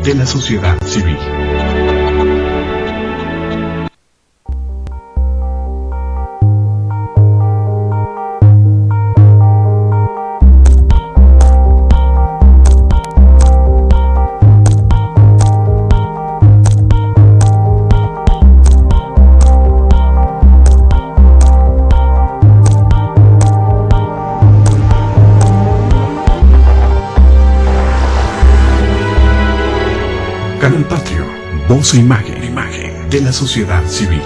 de la sociedad civil. Canal Patrio, voz e imagen de la sociedad civil.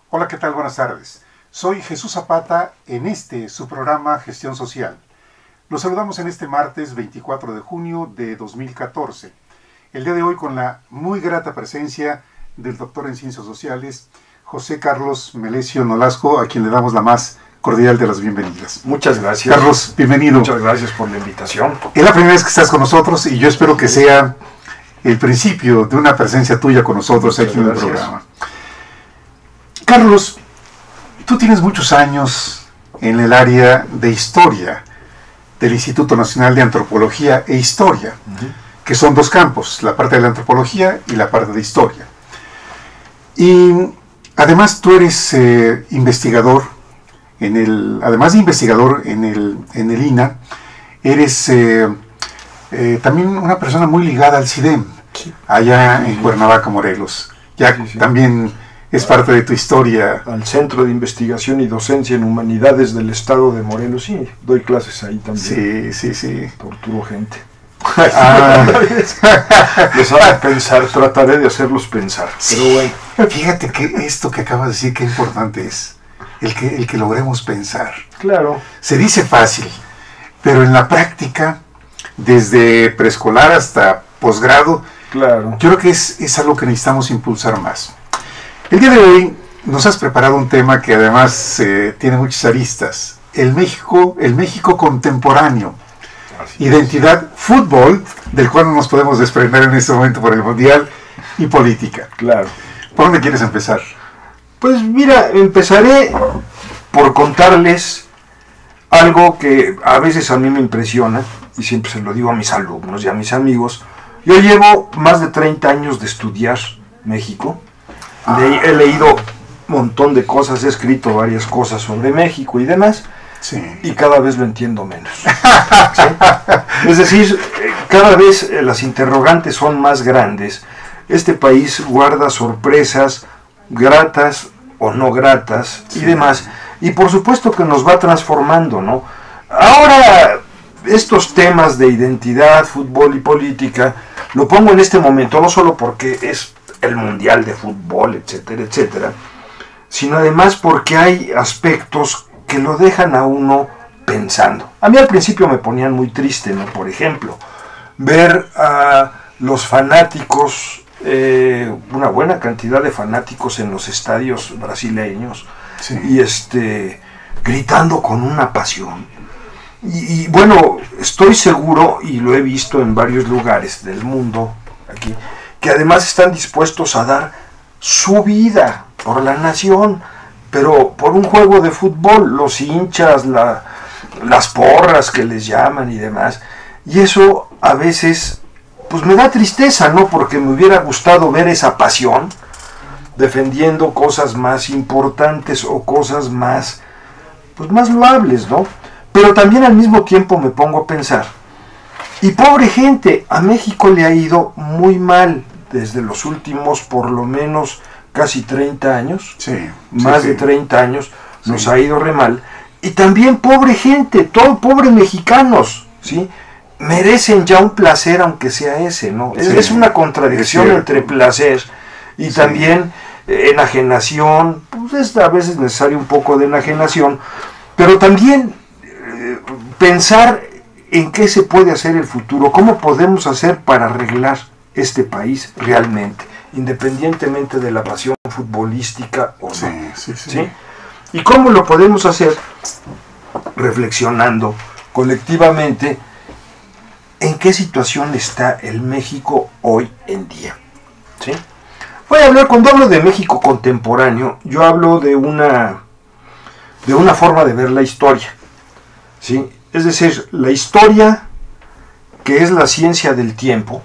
Hola, ¿qué tal? Buenas tardes. Soy Jesús Zapata en su programa Gestión Social. Los saludamos en este martes 24 de junio de 2014. El día de hoy con la muy grata presencia del doctor en Ciencias Sociales, José Carlos Melesio Nolasco, a quien le damos la más cordial de las bienvenidas. Muchas gracias. Carlos, bienvenido. Muchas gracias por la invitación. Es la primera vez que estás con nosotros y yo espero que sea el principio de una presencia tuya con nosotros aquí en el programa. Carlos, tú tienes muchos años en el área de historia del Instituto Nacional de Antropología e Historia, que son dos campos, la parte de la antropología y la parte de historia. Y además tú eres investigador. Además de investigador en el INA, eres también una persona muy ligada al CIDEM, allá en Cuernavaca, Morelos. Ya también es parte de tu historia. Al Centro de Investigación y Docencia en Humanidades del Estado de Morelos, sí, doy clases ahí también. Sí. Torturo gente. Les hago pensar, trataré de hacerlos pensar. Pero bueno. Fíjate que esto que acabas de decir, qué importante es. El que logremos pensar. Claro. Se dice fácil, pero en la práctica, desde preescolar hasta posgrado, claro, yo creo que es algo que necesitamos impulsar más. El día de hoy nos has preparado un tema que además tiene muchas aristas. El México contemporáneo. Identidad, fútbol, del cual no nos podemos desprender en este momento por el Mundial, y política. Claro. ¿Por dónde quieres empezar? Pues mira, empezaré por contarles algo que a veces a mí me impresiona, y siempre se lo digo a mis alumnos y a mis amigos. Yo llevo más de 30 años de estudiar México. He leído un montón de cosas, he escrito varias cosas sobre México y demás, y cada vez lo entiendo menos. ¿Sí? Es decir, cada vez las interrogantes son más grandes. Este país guarda sorpresas, gratas o no gratas y demás, y por supuesto que nos va transformando, ¿no? Ahora, estos temas de identidad, fútbol y política, lo pongo en este momento, no solo porque es el Mundial de Fútbol, etcétera, etcétera, sino además porque hay aspectos que lo dejan a uno pensando. A mí al principio me ponían muy triste, ¿no? Por ejemplo, ver a los fanáticos, una buena cantidad de fanáticos en los estadios brasileños, y gritando con una pasión. Y bueno, estoy seguro, y lo he visto en varios lugares del mundo, aquí, que además están dispuestos a dar su vida por la nación, pero por un juego de fútbol, los hinchas, las porras que les llaman y demás, y eso a veces pues me da tristeza, ¿no? Porque me hubiera gustado ver esa pasión defendiendo cosas más importantes o cosas más, pues más loables, ¿no? Pero también al mismo tiempo me pongo a pensar, y pobre gente, a México le ha ido muy mal desde los últimos, por lo menos, casi 30 años, más de 30 años, nos ha ido re mal, y también pobre gente, pobre mexicanos, ¿sí? Merecen ya un placer, aunque sea ese, ¿no? Es una contradicción entre placer y también enajenación. Pues es a veces necesario un poco de enajenación, pero también pensar en qué se puede hacer el futuro, cómo podemos hacer para arreglar este país realmente, independientemente de la pasión futbolística o no. ¿Sí? ¿Y cómo lo podemos hacer? Reflexionando colectivamente en qué situación está el México hoy en día. ¿Sí? Voy a hablar, cuando hablo de México contemporáneo, yo hablo de una forma de ver la historia. ¿Sí? Es decir, la historia que es la ciencia del tiempo,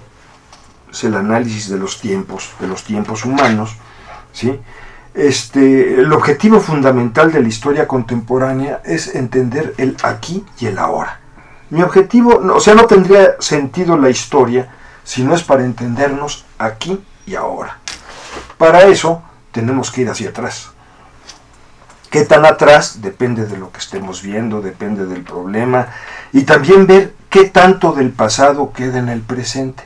es el análisis de los tiempos humanos, ¿sí? El objetivo fundamental de la historia contemporánea es entender el aquí y el ahora. Mi objetivo, o sea, no tendría sentido la historia si no es para entendernos aquí y ahora. Para eso tenemos que ir hacia atrás. ¿Qué tan atrás? Depende de lo que estemos viendo, depende del problema, y también ver qué tanto del pasado queda en el presente.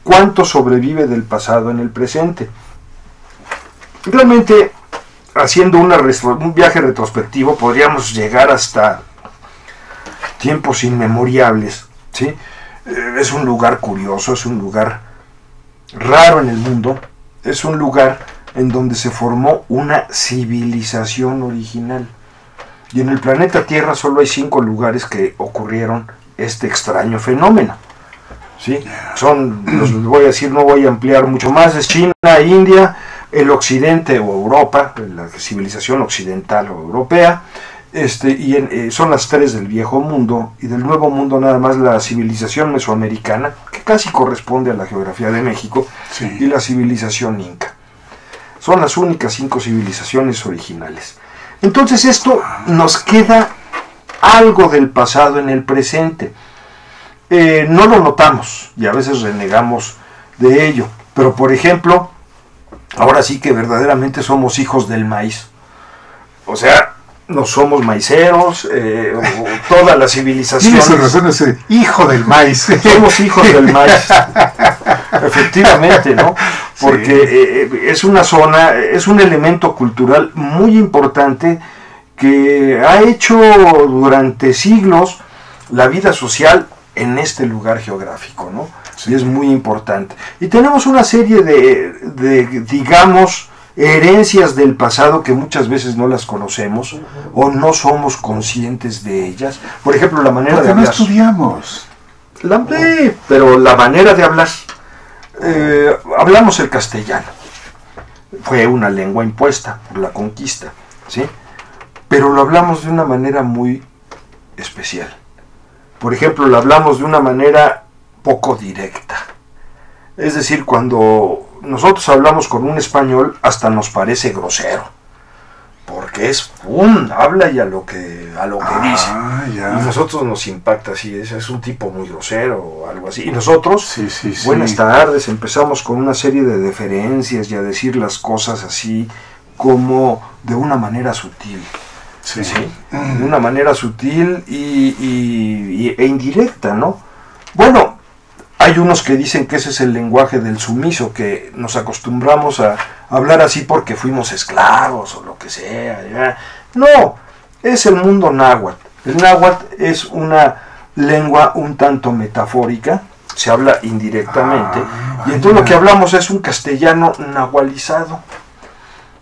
¿Cuánto sobrevive del pasado en el presente? Realmente, haciendo un viaje retrospectivo, podríamos llegar hasta tiempos inmemorables, ¿sí? Es un lugar curioso, es un lugar raro en el mundo, es un lugar en donde se formó una civilización original. Y en el planeta Tierra solo hay 5 lugares que ocurrieron este extraño fenómeno, ¿sí? Los voy a decir, no voy a ampliar mucho más, es China, India, el occidente o Europa, la civilización occidental o europea, son las 3 del viejo mundo, y del nuevo mundo nada más la civilización mesoamericana, que casi corresponde a la geografía de México, Sí. y la civilización inca. Son las únicas 5 civilizaciones originales. Entonces esto nos queda algo del pasado en el presente. No lo notamos y a veces renegamos de ello, pero por ejemplo, ahora sí que verdaderamente somos hijos del maíz. O sea, no somos maiceros, toda la civilización. Tienes razón, ese hijo del maíz. Somos hijos del maíz. Efectivamente, ¿no? Porque es una zona, es un elemento cultural muy importante que ha hecho durante siglos la vida social en este lugar geográfico, ¿no? Sí. Y es muy importante. Y tenemos una serie de digamos, herencias del pasado que muchas veces no las conocemos o no somos conscientes de ellas. Por ejemplo, la manera de hablar. No estudiamos. Pero la manera de hablar. Hablamos el castellano. Fue una lengua impuesta por la conquista, ¿sí? Pero lo hablamos de una manera muy especial. Por ejemplo, lo hablamos de una manera poco directa. Es decir, cuando nosotros hablamos con un español, hasta nos parece grosero. Porque es habla y a lo que dice. Ya. Y nosotros nos impacta así, es un tipo muy grosero o algo así. Y nosotros, sí. buenas tardes, empezamos con una serie de deferencias y a decir las cosas así como de una manera sutil. Sí. De una manera sutil e indirecta, ¿no? Bueno, hay unos que dicen que ese es el lenguaje del sumiso, que nos acostumbramos a hablar así porque fuimos esclavos o lo que sea. ¿Ya? No, es el mundo náhuatl. El náhuatl es una lengua un tanto metafórica, se habla indirectamente, y entonces lo que hablamos es un castellano nahualizado.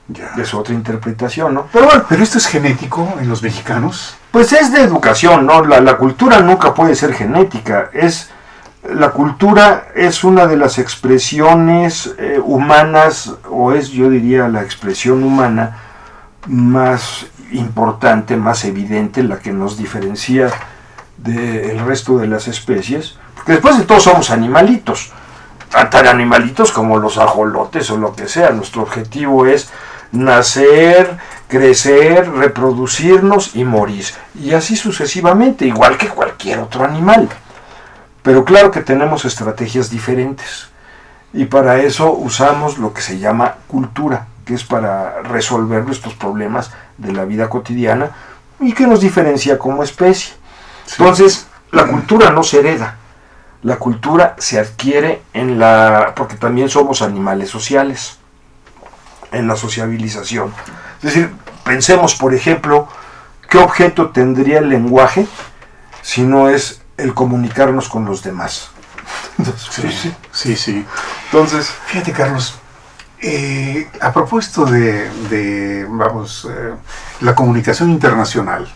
Ya. Es otra interpretación, ¿no? Pero bueno, ¿pero esto es genético en los mexicanos? Pues es de educación, ¿no? La cultura nunca puede ser genética. La cultura es una de las expresiones humanas, o es, yo diría, la expresión humana más importante, más evidente, la que nos diferencia del resto de las especies. Porque después de todo somos animalitos, tan animalitos como los ajolotes o lo que sea. Nuestro objetivo es nacer, crecer, reproducirnos y morir. Y así sucesivamente, igual que cualquier otro animal. Pero claro que tenemos estrategias diferentes. Y para eso usamos lo que se llama cultura, que es para resolver nuestros problemas de la vida cotidiana y que nos diferencia como especie. Sí. Entonces, la cultura no se hereda. La cultura se adquiere porque también somos animales sociales, en la sociabilización. Es decir, pensemos, por ejemplo, ¿qué objeto tendría el lenguaje si no es el comunicarnos con los demás? Entonces, sí. Entonces, fíjate, Carlos, a propósito de la comunicación internacional,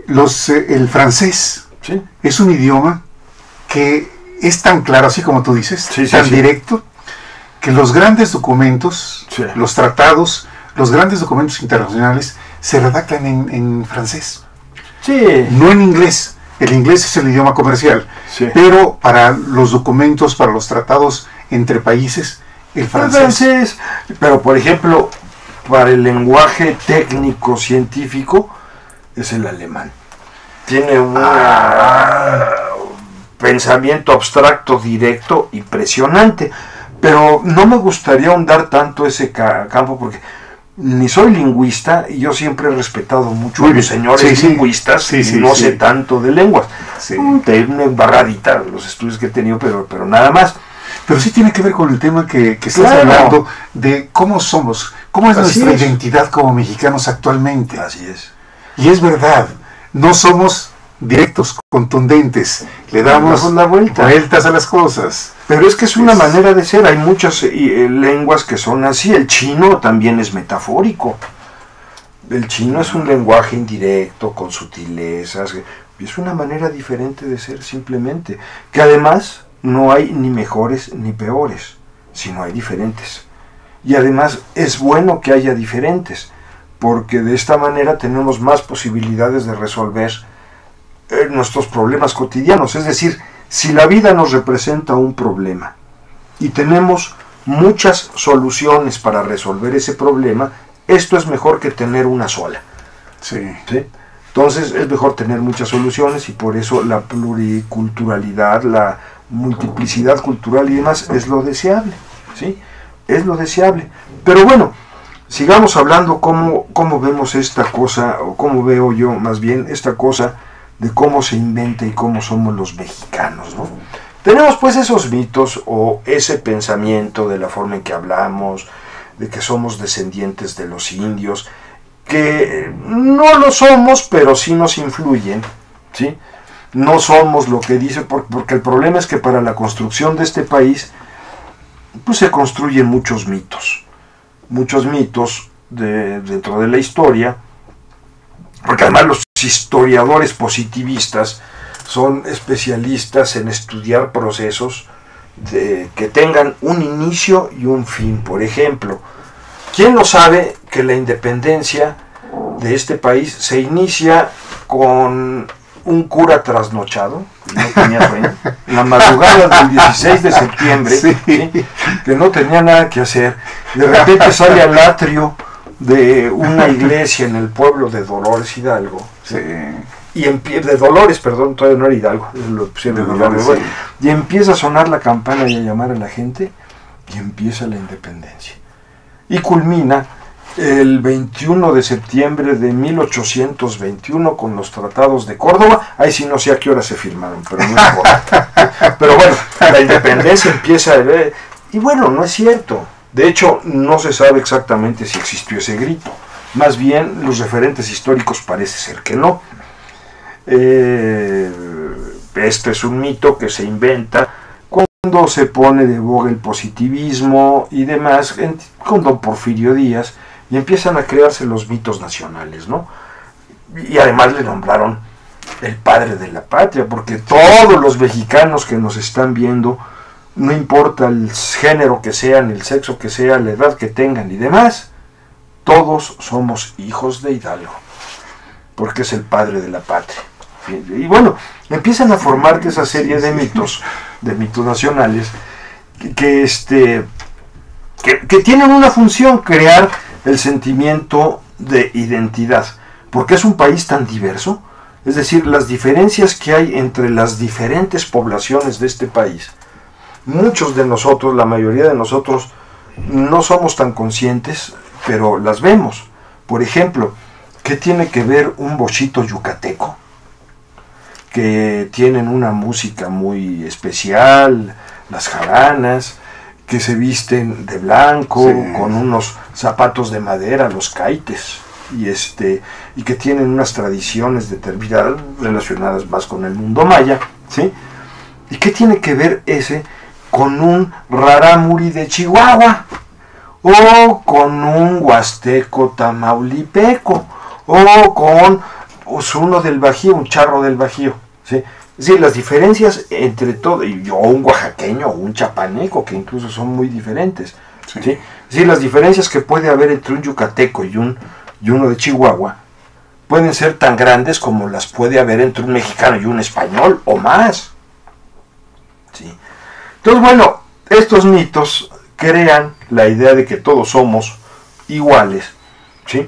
el francés ¿sí? es un idioma que es tan claro, así como tú dices, tan directo, que los grandes documentos, los tratados, los grandes documentos internacionales se redactan en francés. Sí. No en inglés. El inglés es el idioma comercial, Sí. pero para los documentos, para los tratados entre países, el francés. Pero por ejemplo, para el lenguaje técnico científico es el alemán. Tiene un pensamiento abstracto, directo, impresionante. Pero no me gustaría ahondar tanto ese campo porque ni soy lingüista y yo siempre he respetado mucho a los señores lingüistas y no sé tanto de lenguas. Tengo una embarradita los estudios que he tenido, pero nada más. Pero sí tiene que ver con el tema que estás hablando de cómo somos, cómo es nuestra identidad como mexicanos actualmente. Así es. Y es verdad, no somos directos, contundentes, le damos vueltas a las cosas. Pero es que es una manera de ser, hay muchas lenguas que son así, el chino también es metafórico. El chino es un lenguaje indirecto, con sutilezas, es una manera diferente de ser simplemente, que además no hay ni mejores ni peores, sino hay diferentes. Y además es bueno que haya diferentes, porque de esta manera tenemos más posibilidades de resolver nuestros problemas cotidianos. Es decir, si la vida nos representa un problema y tenemos muchas soluciones para resolver ese problema, esto es mejor que tener una sola. Sí. Entonces es mejor tener muchas soluciones y por eso la pluriculturalidad, la multiplicidad cultural y demás es lo deseable. ¿Sí? Es lo deseable. Pero bueno, sigamos hablando cómo vemos esta cosa, o cómo veo yo más bien esta cosa de cómo se inventa y cómo somos los mexicanos, ¿no? Tenemos pues esos mitos o ese pensamiento de la forma en que hablamos, de que somos descendientes de los indios, que no lo somos, pero sí nos influyen, ¿sí? No somos lo que dice, porque el problema es que para la construcción de este país, pues se construyen muchos mitos dentro de la historia, porque además los historiadores positivistas son especialistas en estudiar procesos que tengan un inicio y un fin. Por ejemplo, ¿quién no sabe que la independencia de este país se inicia con un cura trasnochado, que no tenía sueño, en la madrugada del 16 de septiembre, ¿sí? Que no tenía nada que hacer, de repente sale al atrio de una iglesia en el pueblo de Dolores Hidalgo, ¿sí? Y de Dolores, perdón, todavía no era Hidalgo, y empieza a sonar la campana y a llamar a la gente, y empieza la independencia. Y culmina el 21 de septiembre de 1821 con los tratados de Córdoba. Ahí sí no sé a qué hora se firmaron, pero no importa. Pero bueno, la independencia empieza y bueno, no es cierto. De hecho, no se sabe exactamente si existió ese grito. Más bien, los referentes históricos parece ser que no. Este es un mito que se inventa cuando se pone de boga el positivismo y demás, con don Porfirio Díaz, y empiezan a crearse los mitos nacionales, ¿no? Y además le nombraron el padre de la patria, porque todos los mexicanos que nos están viendo, no importa el género que sean, el sexo que sea, la edad que tengan y demás, todos somos hijos de Hidalgo, porque es el padre de la patria. Y bueno, empiezan a formarte esa serie de mitos nacionales que tienen una función, crear el sentimiento de identidad, porque es un país tan diverso, es decir, las diferencias que hay entre las diferentes poblaciones de este país. Muchos de nosotros, la mayoría de nosotros, no somos tan conscientes, pero las vemos. Por ejemplo, ¿qué tiene que ver un bochito yucateco? Que tienen una música muy especial, las jaranas, que se visten de blanco, con unos zapatos de madera, los caites, y que tienen unas tradiciones determinadas relacionadas más con el mundo maya, ¿sí? ¿Y qué tiene que ver ese con un rarámuri de Chihuahua? O con un huasteco tamaulipeco, o con uno del Bajío, un charro del Bajío, ¿sí? Es decir, las diferencias entre todo, y yo un oaxaqueño o un chapaneco, que incluso son muy diferentes, ¿sí? Es decir, las diferencias que puede haber entre un yucateco y uno de Chihuahua pueden ser tan grandes como las puede haber entre un mexicano y un español, o más. ¿Sí? Entonces, bueno, estos mitos crean la idea de que todos somos iguales. ¿Sí?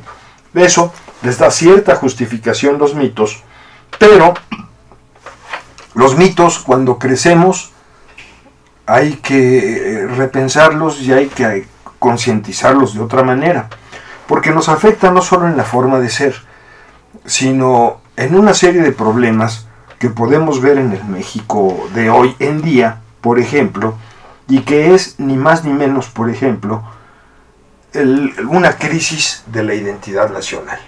Eso les da cierta justificación los mitos, pero los mitos, cuando crecemos, hay que repensarlos y hay que concientizarlos de otra manera, porque nos afecta no solo en la forma de ser, sino en una serie de problemas que podemos ver en el México de hoy en día, por ejemplo, y que es ni más ni menos, por ejemplo, una crisis de la identidad nacional.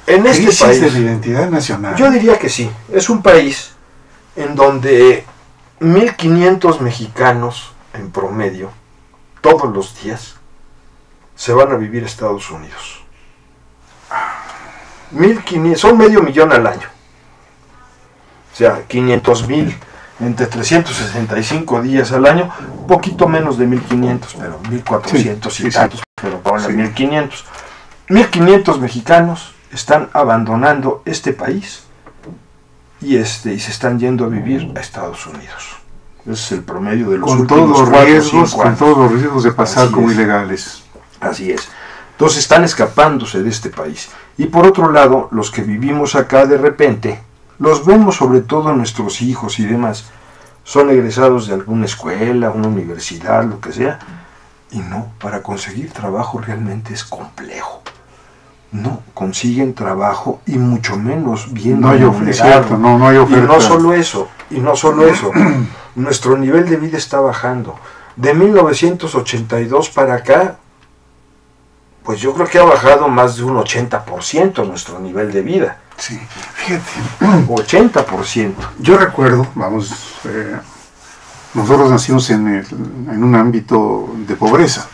En este ¿Crisis país, de la identidad nacional? yo diría que sí, es un país en donde 1.500 mexicanos en promedio, todos los días, se van a vivir a Estados Unidos. 1.500, son 500,000 al año. O sea, 500,000 entre 365 días al año, un poquito menos de 1.500, pero 1.400 Sí, y sí, tantos, pero ponle sí. 1.500. 1.500 mexicanos están abandonando este país y se están yendo a vivir a Estados Unidos. Ese es el promedio de los Con últimos todos los 4 o riesgos, 5 con años. todos los riesgos de pasar Así como es. ilegales. Así es. Entonces están escapándose de este país. Y por otro lado, los que vivimos acá de repente, los vemos sobre todo nuestros hijos y demás, son egresados de alguna escuela, una universidad, lo que sea, y no, para conseguir trabajo realmente es complejo. No consiguen trabajo y mucho menos bien No hay oferta, no hay oferta. Y no solo eso, nuestro nivel de vida está bajando. De 1982 para acá, pues yo creo que ha bajado más de un 80% nuestro nivel de vida. Sí, fíjate. 80%. Yo recuerdo, nosotros nacimos en un ámbito de pobreza.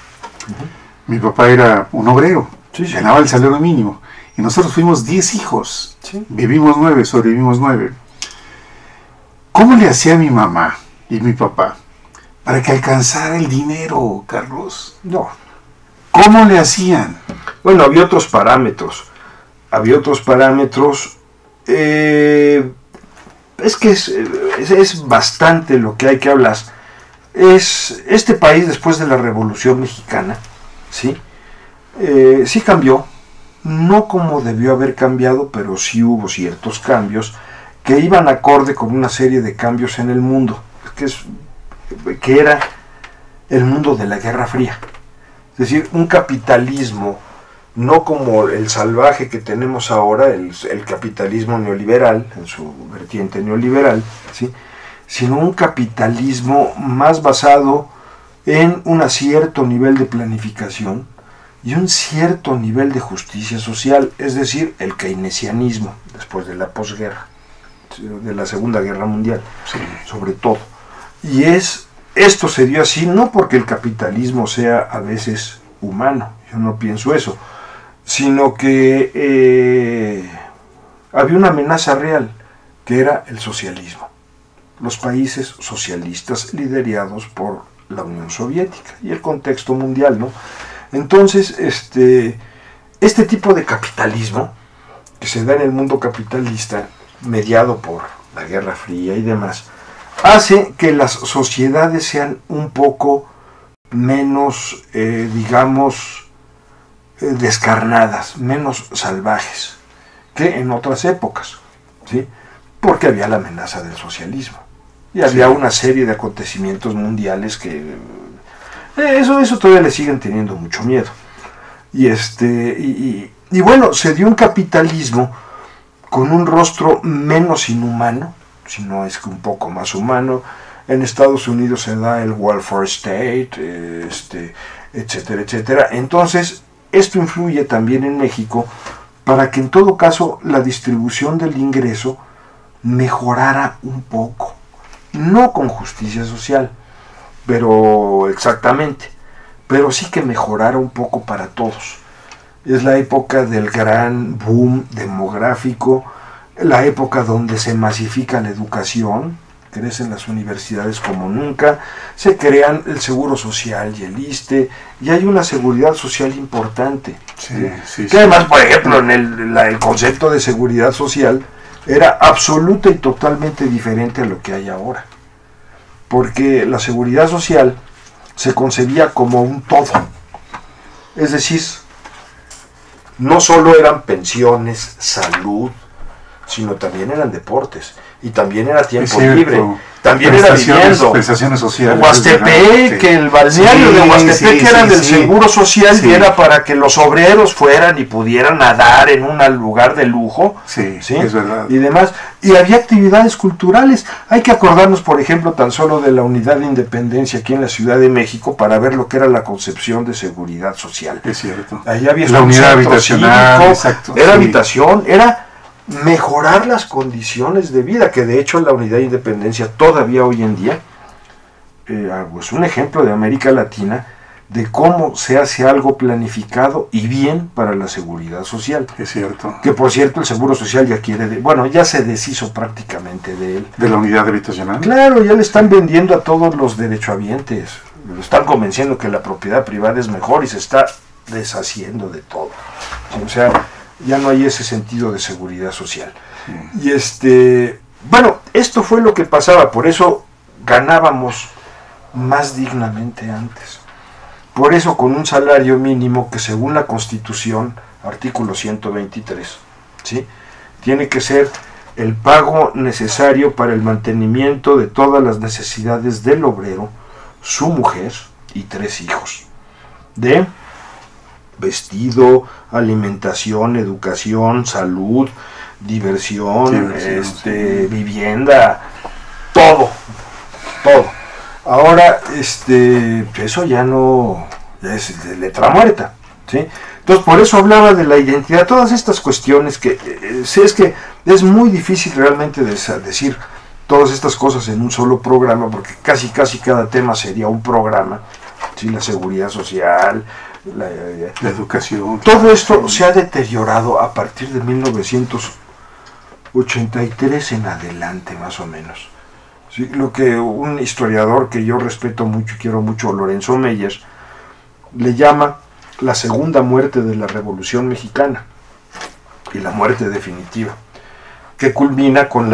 Mi papá era un obrero, Sí, sí. ganaba el salario mínimo. Y nosotros fuimos 10 hijos. Sí. Vivimos 9, sobrevivimos 9. ¿Cómo le hacía mi mamá y mi papá para que alcanzara el dinero, Carlos? No. ¿Cómo le hacían? Bueno, había otros parámetros. Es que es bastante lo que hay que hablar. Es este país, después de la Revolución Mexicana, ¿sí? Sí cambió, no como debió haber cambiado, pero sí hubo ciertos cambios que iban acorde con una serie de cambios en el mundo, que era el mundo de la Guerra Fría. Es decir, un capitalismo no como el salvaje que tenemos ahora, el capitalismo neoliberal, en su vertiente neoliberal, ¿sí? Sino un capitalismo más basado en un cierto nivel de planificación y un cierto nivel de justicia social, es decir, el keynesianismo, después de la posguerra, de la Segunda Guerra Mundial, Sí. sobre todo. Y esto se dio así no porque el capitalismo sea a veces humano, yo no pienso eso, sino que había una amenaza real, que era el socialismo. Los países socialistas liderados por la Unión Soviética y el contexto mundial, ¿no? Entonces, este tipo de capitalismo que se da en el mundo capitalista, mediado por la Guerra Fría y demás, hace que las sociedades sean un poco menos, descarnadas, menos salvajes que en otras épocas, ¿sí? Porque había la amenaza del socialismo y había una serie de acontecimientos mundiales que eso todavía le siguen teniendo mucho miedo. Y bueno, se dio un capitalismo con un rostro menos inhumano, si no es que un poco más humano. En Estados Unidos se da el welfare state, etcétera, etcétera. Entonces, esto influye también en México para que en todo caso la distribución del ingreso mejorara un poco. No con justicia social, pero exactamente, pero sí que mejorara un poco para todos. Es la época del gran boom demográfico, la época donde se masifica la educación, crecen las universidades como nunca, se crean el Seguro Social y el ISSSTE, y hay una seguridad social importante. Que además, por ejemplo, en el concepto de seguridad social era absoluta y totalmente diferente a lo que hay ahora. Porque la seguridad social se concebía como un todo. Es decir, no solo eran pensiones, salud, sino también eran deportes, y también era tiempo libre, también era viviendo. Prestaciones sociales. Huastepec, que el balneario de Huastepec era del Seguro Social, y era para que los obreros fueran y pudieran nadar en un lugar de lujo. Es verdad. Y demás. Y había actividades culturales. Hay que acordarnos, por ejemplo, tan solo de la Unidad de Independencia aquí en la Ciudad de México para ver lo que era la concepción de seguridad social. Es cierto. Ahí había la unidad habitacional, cívico, exacto. Era habitación, era mejorar las condiciones de vida, que de hecho la Unidad de Independencia todavía hoy en día es un ejemplo de América Latina de cómo se hace algo planificado y bien para la seguridad social. Es cierto. Que por cierto el Seguro Social ya ya se deshizo prácticamente de él. ¿De la unidad habitacional? Claro, ya le están vendiendo a todos los derechohabientes, lo están convenciendo que la propiedad privada es mejor y se está deshaciendo de todo. O sea, ya no hay ese sentido de seguridad social. Y bueno, esto fue lo que pasaba, por eso ganábamos más dignamente antes. Por eso con un salario mínimo que según la Constitución, artículo 123, ¿sí?, tiene que ser el pago necesario para el mantenimiento de todas las necesidades del obrero, su mujer y 3 hijos. De vestido, alimentación, educación, salud, diversión, vivienda, todo. Ahora, eso ya no, ya es de letra muerta, ¿sí? Entonces, por eso hablaba de la identidad, todas estas cuestiones que, es que es muy difícil realmente decir todas estas cosas en un solo programa, porque casi cada tema sería un programa, ¿sí? La seguridad social, la educación. Todo esto se ha deteriorado a partir de 1983 en adelante, más o menos. Sí, lo que un historiador que yo respeto mucho y quiero mucho, Lorenzo Meyer, le llama la segunda muerte de la Revolución Mexicana y la muerte definitiva, que culmina con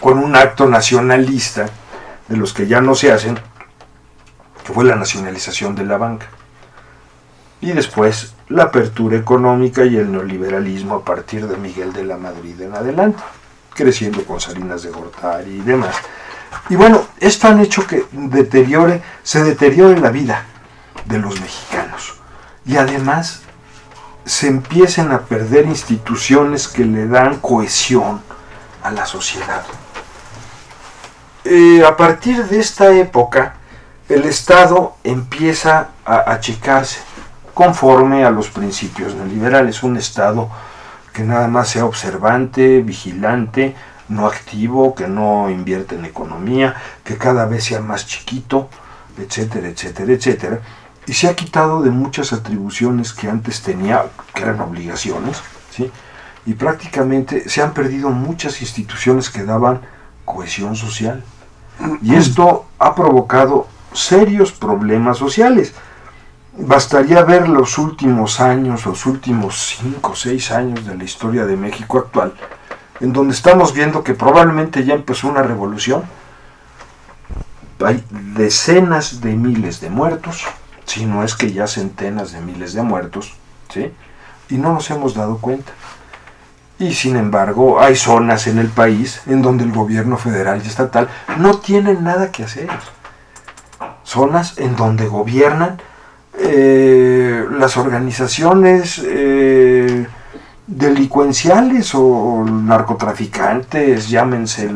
un acto nacionalista de los que ya no se hacen, que fue la nacionalización de la banca, y después la apertura económica y el neoliberalismo a partir de Miguel de la Madrid en adelante, creciendo con Salinas de Gortari y demás. Y bueno, esto han hecho que se deteriore la vida de los mexicanos, y además se empiecen a perder instituciones que le dan cohesión a la sociedad. A partir de esta época, el Estado empieza a achicarse conforme a los principios neoliberales, un Estado que nada más sea observante, vigilante, no activo, que no invierte en economía, que cada vez sea más chiquito, etcétera, etcétera, etcétera, y se ha quitado de muchas atribuciones que antes tenía, que eran obligaciones, ¿sí? Y prácticamente se han perdido muchas instituciones que daban cohesión social, y esto ha provocado serios problemas sociales. Bastaría ver los últimos años, los últimos 5 o 6 años de la historia de México actual, en donde estamos viendo que probablemente ya empezó una revolución. Hay decenas de miles de muertos, si no es que ya centenas de miles de muertos, ¿sí? Y no nos hemos dado cuenta. Y sin embargo, hay zonas en el país en donde el gobierno federal y estatal no tienen nada que hacer. Zonas en donde gobiernan las organizaciones delincuenciales o narcotraficantes, llámense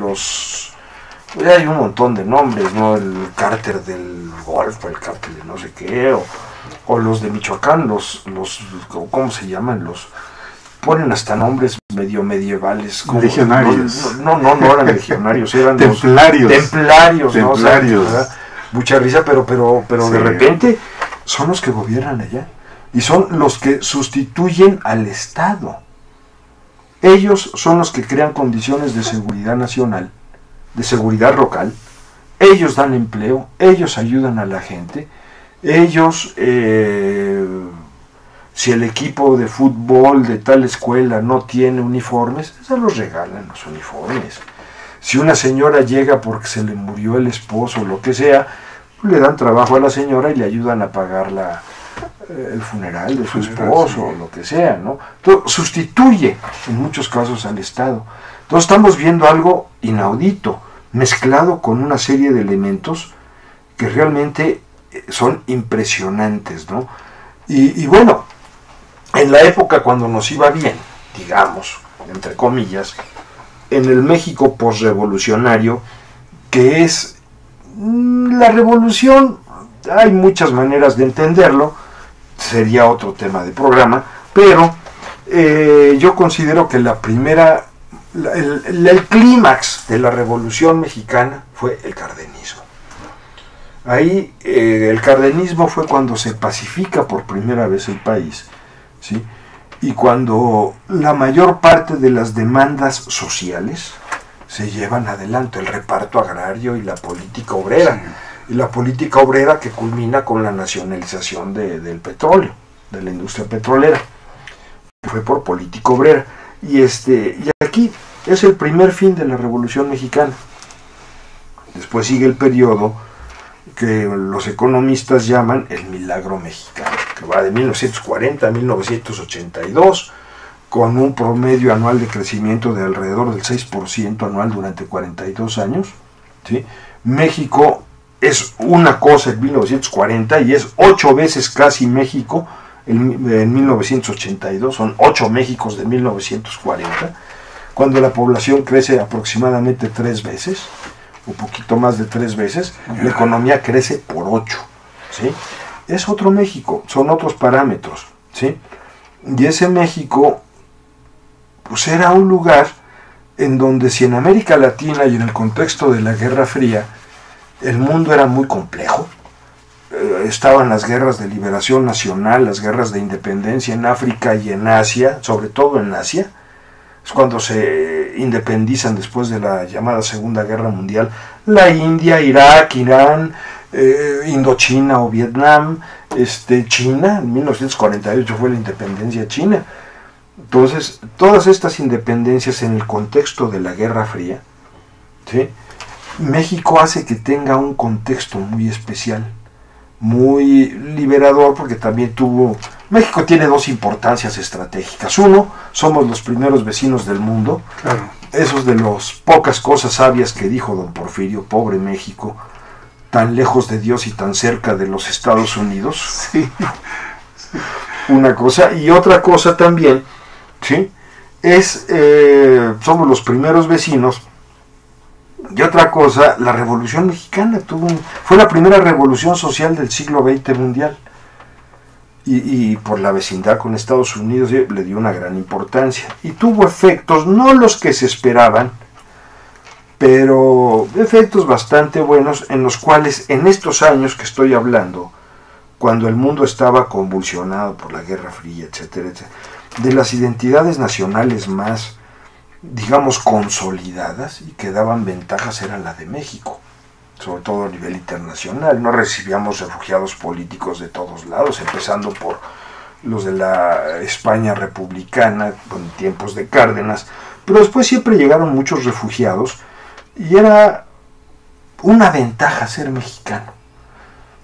hay un montón de nombres, ¿no? El cártel del Golfo, el cártel de no sé qué, o los de Michoacán, ¿cómo se llaman? Ponen hasta nombres medio medievales. Legionarios. No eran legionarios, eran templarios. Templarios, ¿no? Templarios. O sea, mucha risa, pero sí. De repente son los que gobiernan allá y son los que sustituyen al Estado. Ellos son los que crean condiciones de seguridad nacional de seguridad local, ellos dan empleo, ellos ayudan a la gente, ellos, si el equipo de fútbol de tal escuela no tiene uniformes, se los regalan los uniformes. Si una señora llega porque se le murió el esposo o lo que sea, le dan trabajo a la señora y le ayudan a pagar el funeral de su esposo, o lo que sea, ¿no? Entonces, sustituye en muchos casos al Estado. Entonces estamos viendo algo inaudito, mezclado con una serie de elementos que realmente son impresionantes, ¿no? Y bueno, en la época cuando nos iba bien, digamos, entre comillas, en el México posrevolucionario, que es la revolución, hay muchas maneras de entenderlo, sería otro tema de programa, pero yo considero que la primera, el clímax de la Revolución Mexicana fue el cardenismo. Ahí el cardenismo fue cuando se pacifica por primera vez el país, ¿sí? Y cuando la mayor parte de las demandas sociales se llevan adelante, el reparto agrario y la política obrera. Sí. Y la política obrera que culmina con la nacionalización del petróleo, de la industria petrolera. Fue por política obrera. Y aquí es el primer fin de la Revolución Mexicana. Después sigue el periodo que los economistas llaman el milagro mexicano, que va de 1940 a 1982, con un promedio anual de crecimiento de alrededor del 6% anual durante 42 años. ¿Sí? México es una cosa en 1940 y es 8 veces casi México en 1982, son 8 Méxicos de 1940, cuando la población crece aproximadamente 3 veces, un poquito más de 3 veces, la economía crece por 8, ¿sí? Es otro México, son otros parámetros, ¿sí? Y ese México, pues era un lugar en donde, si en América Latina y en el contexto de la Guerra Fría, el mundo era muy complejo, estaban las guerras de liberación nacional, las guerras de independencia en África y en Asia, sobre todo en Asia, es cuando se independizan después de la llamada Segunda Guerra Mundial, la India, Irak, Irán, Indochina o Vietnam, China, en 1948 fue la independencia china. Entonces, todas estas independencias en el contexto de la Guerra Fría, ¿sí? México hace que tenga un contexto muy especial, muy liberador, porque también México tiene 2 importancias estratégicas. Uno, somos los primeros vecinos del mundo. Claro. Eso es de las pocas cosas sabias que dijo don Porfirio, pobre México, tan lejos de Dios y tan cerca de los Estados Unidos. Sí. Una cosa, y otra cosa también, ¿sí? Somos los primeros vecinos. Y otra cosa, la Revolución Mexicana fue la primera revolución social del siglo XX mundial. Y por la vecindad con Estados Unidos le dio una gran importancia. Y tuvo efectos, no los que se esperaban, pero efectos bastante buenos, en los cuales en estos años que estoy hablando, cuando el mundo estaba convulsionado por la Guerra Fría, etcétera, etcétera, de las identidades nacionales más, digamos, consolidadas y que daban ventajas era la de México, sobre todo a nivel internacional. No recibíamos refugiados políticos de todos lados, empezando por los de la España republicana, con tiempos de Cárdenas, pero después siempre llegaron muchos refugiados y era una ventaja ser mexicano,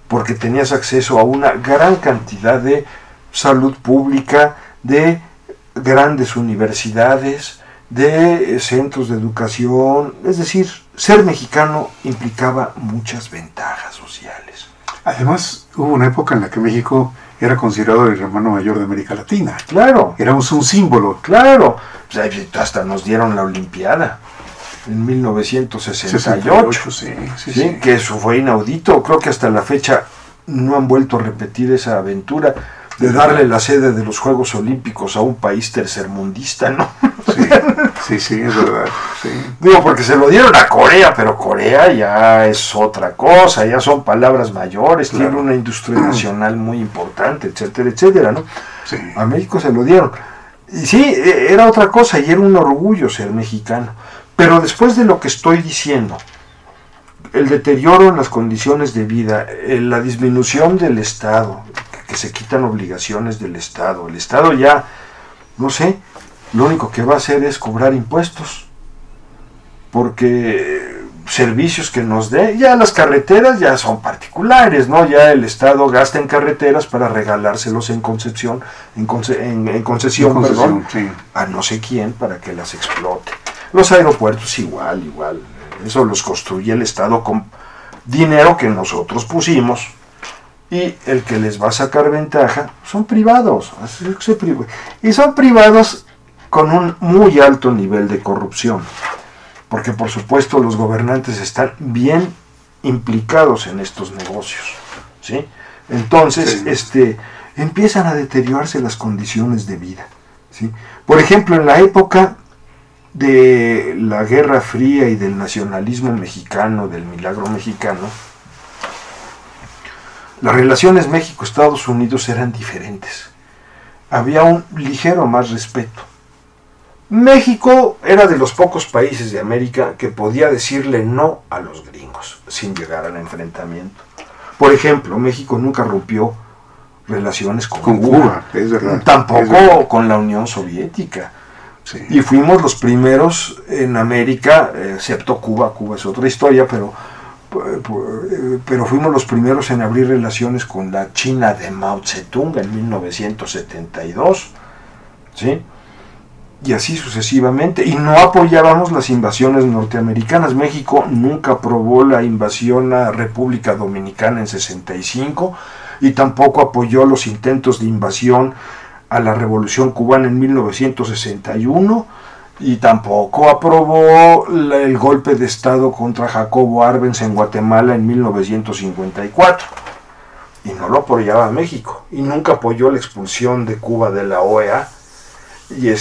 porque tenías acceso a una gran cantidad de salud pública, de grandes universidades, de centros de educación. Es decir, ser mexicano implicaba muchas ventajas sociales. Además, hubo una época en la que México era considerado el hermano mayor de América Latina. Claro. Éramos un símbolo. Claro. Pues hasta nos dieron la Olimpiada en 1968. Sí, que eso fue inaudito. Creo que hasta la fecha no han vuelto a repetir esa aventura de darle la sede de los Juegos Olímpicos a un país tercermundista, ¿no? Sí, es verdad. Sí. Digo, porque se lo dieron a Corea, pero Corea ya es otra cosa, ya son palabras mayores, claro. Tiene una industria nacional muy importante, etcétera, etcétera, ¿no? Sí. A México se lo dieron. Y sí, era otra cosa, y era un orgullo ser mexicano. Pero después de lo que estoy diciendo, el deterioro en las condiciones de vida, la disminución del Estado, que se quitan obligaciones del Estado, el Estado ya, no sé, lo único que va a hacer es cobrar impuestos, porque servicios que nos dé, ya las carreteras ya son particulares, ¿no? Ya el Estado gasta en carreteras para regalárselos en concesión, perdón, sí, a no sé quién para que las explote. Los aeropuertos igual, eso los construye el Estado con dinero que nosotros pusimos, y el que les va a sacar ventaja son privados, y son privados con un muy alto nivel de corrupción, porque por supuesto los gobernantes están bien implicados en estos negocios, ¿sí? Entonces, sí, empiezan a deteriorarse las condiciones de vida, ¿sí? Por ejemplo, en la época de la Guerra Fría y del nacionalismo mexicano, del milagro mexicano, las relaciones México-Estados Unidos eran diferentes. Había un ligero más respeto. México era de los pocos países de América que podía decirle no a los gringos sin llegar al enfrentamiento. Por ejemplo, México nunca rompió relaciones con Cuba, es verdad, tampoco es verdad. con la Unión Soviética. Sí. Y fuimos los primeros en América, excepto Cuba. Cuba es otra historia, pero fuimos los primeros en abrir relaciones con la China de Mao Zedong en 1972, ¿sí? Y así sucesivamente, y no apoyábamos las invasiones norteamericanas. México nunca aprobó la invasión a República Dominicana en 65, y tampoco apoyó los intentos de invasión a la Revolución Cubana en 1961, y tampoco aprobó el golpe de Estado contra Jacobo Arbenz en Guatemala en 1954, y no lo apoyaba México, y nunca apoyó la expulsión de Cuba de la OEA. Y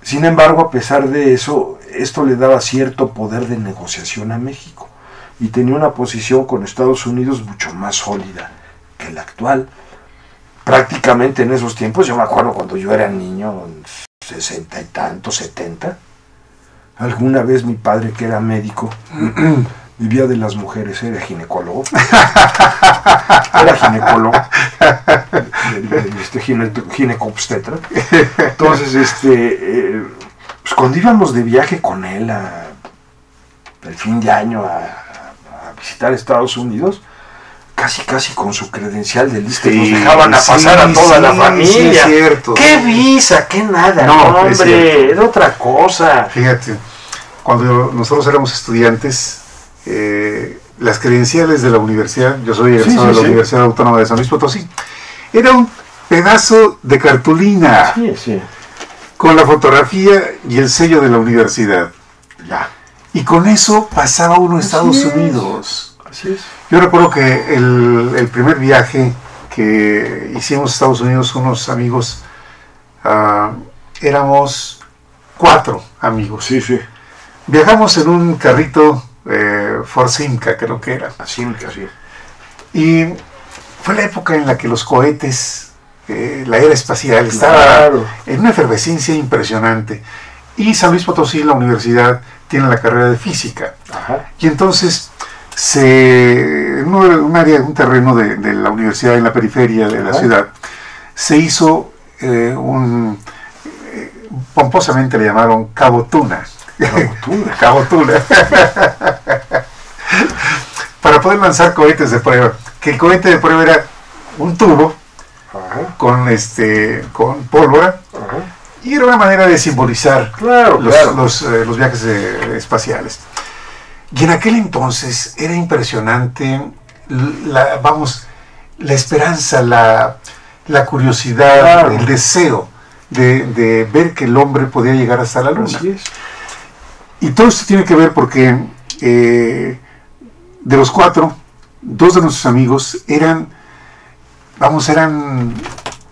sin embargo, a pesar de eso, esto le daba cierto poder de negociación a México, y tenía una posición con Estados Unidos mucho más sólida que la actual. Prácticamente en esos tiempos, yo me acuerdo cuando yo era niño, 60 y tantos, 70, alguna vez mi padre, que era médico, vivía de las mujeres, era ginecólogo. Era ginecólogo. Ginecobstetra. Entonces, pues cuando íbamos de viaje con él el fin de año a visitar Estados Unidos, casi con su credencial de lista, nos dejaban a pasar a toda la familia. Sí, es cierto. ¿Qué visa? ¿Qué nada? No, hombre, era otra cosa. Fíjate, cuando nosotros éramos estudiantes, las credenciales de la universidad, yo soy egresado de la Universidad Autónoma de San Luis Potosí, era un pedazo de cartulina con la fotografía y el sello de la universidad. Ya. Y con eso pasaba uno a Estados Unidos. Así es. Yo recuerdo que el primer viaje que hicimos a Estados Unidos, unos amigos, éramos 4 amigos. Sí. Viajamos en un carrito Ford Simca, creo que era. Simca, sí. Y fue la época en la que los cohetes, la era espacial, estaba en una efervescencia impresionante. Y San Luis Potosí, la universidad, tiene la carrera de física. Ajá. Y entonces, en un terreno de la universidad en la periferia de la ciudad, se hizo pomposamente le llamaron Cabo Tuna. Cabo Tuna. Para poder lanzar cohetes de prueba. Que el cohete de prueba era un tubo con pólvora. Y era una manera de simbolizar los viajes espaciales. Y en aquel entonces era impresionante la esperanza, la curiosidad, el deseo de ver que el hombre podía llegar hasta la luna. Así es. Y todo esto tiene que ver porque de los 4, 2 de nuestros amigos eran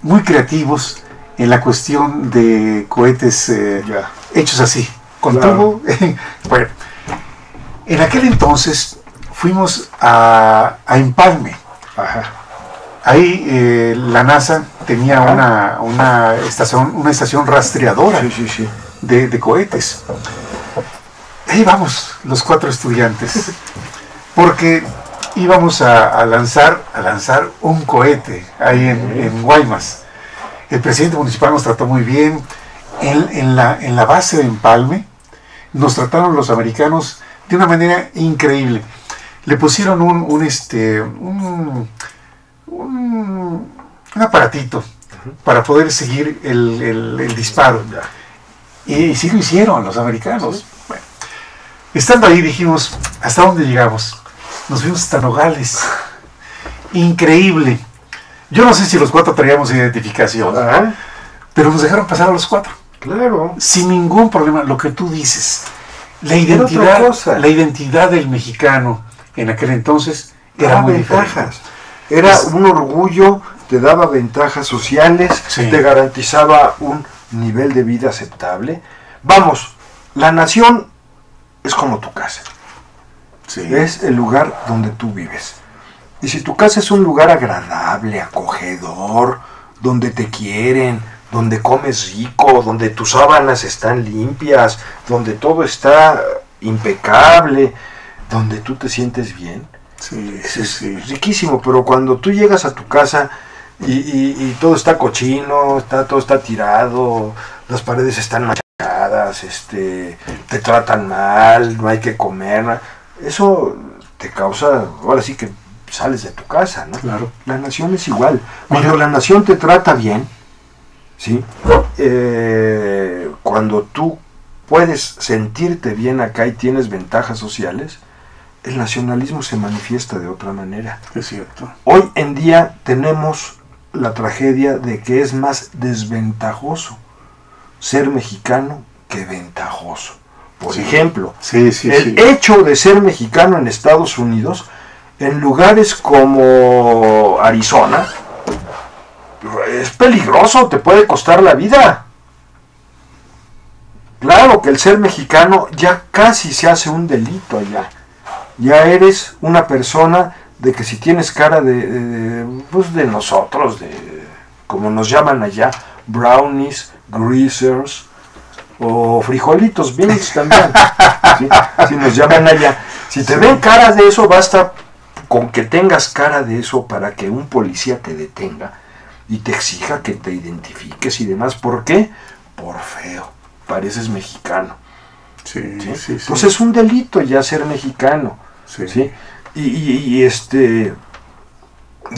muy creativos en la cuestión de cohetes hechos así, con tubo. Bueno, en aquel entonces fuimos a Empalme. Ajá. Ahí la NASA tenía una estación rastreadora de cohetes. Ahí vamos, los 4 estudiantes, porque íbamos a lanzar un cohete ahí en Guaymas. El presidente municipal nos trató muy bien. En la base de Empalme nos trataron los americanos de una manera increíble. Le pusieron un aparatito para poder seguir el disparo. Y sí lo hicieron los americanos. Bueno, estando ahí dijimos, ¿hasta dónde llegamos? Nos fuimos hasta Nogales. Increíble. Yo no sé si los 4 traíamos identificación, pero nos dejaron pasar a los 4. Claro. Sin ningún problema. Lo que tú dices, la identidad del mexicano en aquel entonces era muy ventajas. Era un orgullo, te daba ventajas sociales, sí, te garantizaba un nivel de vida aceptable. Vamos, la nación es como tu casa. sí, Es el lugar donde tú vives. Y si tu casa es un lugar agradable, acogedor, donde te quieren, donde comes rico, donde tus sábanas están limpias, donde todo está impecable, donde tú te sientes bien, sí, es riquísimo. Pero cuando tú llegas a tu casa y todo está cochino, todo está tirado, las paredes están manchadas, te tratan mal, no hay que comer, eso te causa, ahora sí que sales de tu casa, ¿no? Claro. La nación es igual. Cuando la nación te trata bien, ¿sí? Cuando tú puedes sentirte bien acá y tienes ventajas sociales, el nacionalismo se manifiesta de otra manera. Es cierto. Hoy en día tenemos la tragedia de que es más desventajoso ser mexicano que ventajoso. Por ejemplo, el hecho de ser mexicano en Estados Unidos, en lugares como Arizona, es peligroso, te puede costar la vida. Claro que el ser mexicano ya casi se hace un delito allá. Ya eres una persona de que si tienes cara de nosotros, como nos llaman allá, brownies, greasers o frijolitos beans también, ¿sí? Si nos llaman allá. Si te ven cara de eso, basta con que tengas cara de eso para que un policía te detenga y te exija que te identifiques y demás. ¿Por qué? Por feo, pareces mexicano. Sí, ¿sí? Sí, sí. Pues es un delito ya ser mexicano. Sí. ¿Sí? Y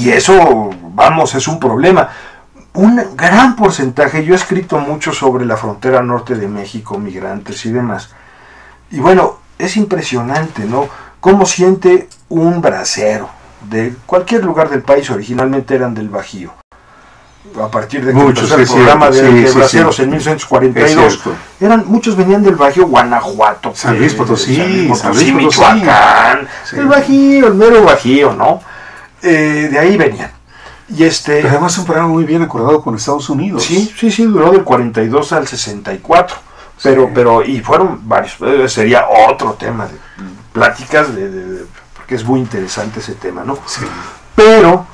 eso, vamos, es un problema. Un gran porcentaje, yo he escrito mucho sobre la frontera norte de México, migrantes y demás. Y bueno, es impresionante, ¿no? Cómo siente un bracero de cualquier lugar del país, originalmente eran del Bajío. A partir de que empezó el programa de braceros en 1942, muchos venían del Bajío, Guanajuato, San Luis Potosí, Michoacán, el Bajío, el mero Bajío, ¿no? De ahí venían. Pero además es un programa muy bien acordado con Estados Unidos. Sí, duró del 42 al 64. Pero y fueron varios, sería otro tema de pláticas porque es muy interesante ese tema, ¿no? Sí. Pero